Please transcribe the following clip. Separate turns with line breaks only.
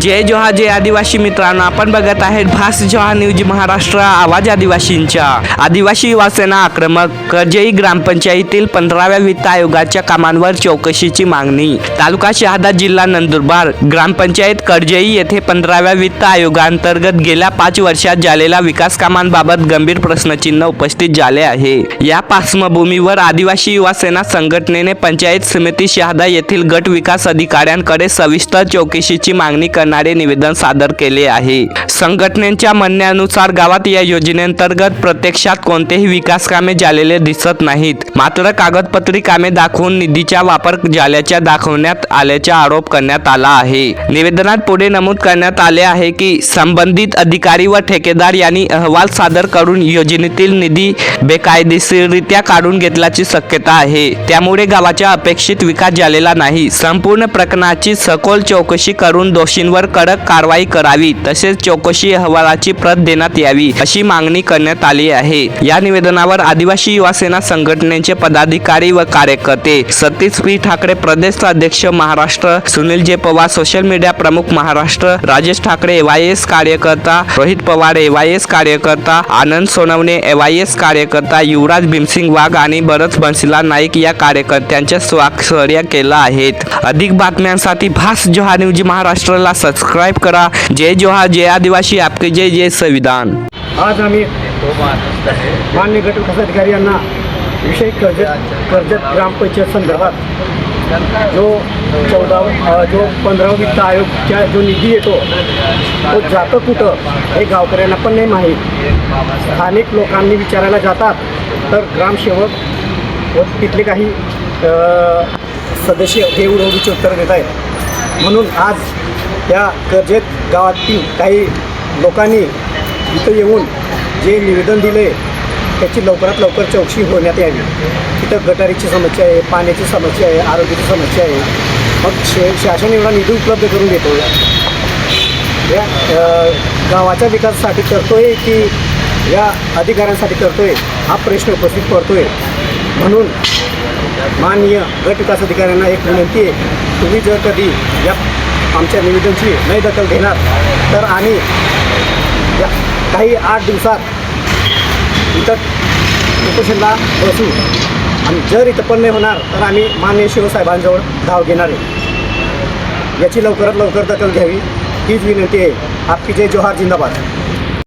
जय जोहार जय आदिवासी मित्रांनो, आपण बघत आहेत भास जोहार न्यूज महाराष्ट्र, आवाज आदिवासींचा। आदिवासी युवा सेना आक्रमक, करजई ग्रामपंचायतीतील 15व्या वित्त आयोगाच्या कामांवर चौकशीची मागणी। तालुका शहादा, जिल्हा नंदुरबार। ग्रामपंचायत करजई येथे 15व्या वित्त आयोगांतर्गत गेल्या 5 वर्षात झालेल्या विकास कामांबाबत गंभीर प्रश्नचिन्ह उपस्थित झाले आहे। या पार्श्वभूमीवर आदिवासी युवा सेना संघटनेने पंचायत समिती शहादा येथील गट विकास अधिकाऱ्यांकडे सविस्तर चौकशीची मागणी करणारे निवेदन सादर केले आहे। संघटनेच्या म्हणण्यानुसार गावात या योजनेअंतर्गत प्रत्यक्षात कोणतेही विकास कामे झालेले दिसत नाहीत, मात्र कागदपत्री कामे दाखवून निधीचा वापर झाल्याच्या दाखवण्यात आल्याचा आरोप करण्यात आला आहे। निवेदनात पुढे नमूद करण्यात आले आहे की संबंधित अधिकारी व ठेकेदार यांनी अहवाल सादर करून योजनेतील निधी बेकायदेशीररित्या काढून घेतल्याची शक्यता आहे, त्यामुळे गावाचा अपेक्षित विकास झालेला नाही। संपूर्ण प्रकरणाची सखोल चौकशी करून दोषींवर कडक कारवाई करावी, तसेच चौकशी अहवालाची प्रत देण्यात यावी, अशी मागणी करण्यात आली आहे। या निवेदनावर आदिवासी युवा सेना संघटनेचे पदाधिकारी व कार्यकर्ते सतीश पी ठाकरे, प्रदेश अध्यक्ष महाराष्ट्र, सुनील जे पवार, सोशल मीडिया प्रमुख महाराष्ट्र, राजेश ठाकरे एवायएस कार्यकर्ता, रोहित पवार एवायएस कार्यकर्ता, आनंद सोनवणे एवायएस कार्यकर्ता, युवराज भीमसिंग वाघ आणि भरत बन्सीलाल नाईक या कार्यकर्त्यांच्या स्वाक्षऱ्या केल्या आहेत। अधिक बातम्यांसाठी भास जोहार न्यूज महाराष्ट्राला सबस्क्राइब करा। जय जोहार जय आदिवासी, आपके जय जय संविधान।
आज आम्ही मान्य गट विकास अधिकारी यांना विषय कर्जत ग्रामपंचायत संदर्भात जो 15 वित्त आयोगचा जो निधी येतो तो जातो कुठं हे गावकऱ्यांना पण नाही माहीत। स्थानिक लोकांनी विचारायला जातात तर ग्रामसेवक व तिथले काही सदस्य हे उडवडीचे उत्तर देत आहेत। म्हणून आज या कर्जत गावातील काही लोकांनी इथं येऊन जे निवेदन दिले त्याची लवकरात लवकर चौकशी होण्यात यावी। तिथं गटारीची समस्या आहे, पाण्याची समस्या आहे, आरोग्याची समस्या आहे। मग शासन एवढा निधी उपलब्ध करून देतो या गावाच्या विकासासाठी करतोय की या अधिकाऱ्यांसाठी करतोय हा प्रश्न उपस्थित पडतोय। म्हणून माननीय गट विकास अधिकाऱ्यांना एक विनंती आहे, तुम्ही जर कधी या आमच्या निवेदनाची नाही दखल घेणार तर आम्ही काही 8 दिवसात इथं उपोषणाला बसू आणि जर इथं पण नाही होणार तर आम्ही माननीय शिवसाहेबांजवळ धाव घेणार आहे। याची लवकरात लवकर दखल घ्यावी हीच विनंती आहे। आपकी जय जोहार, जिंदाबाद।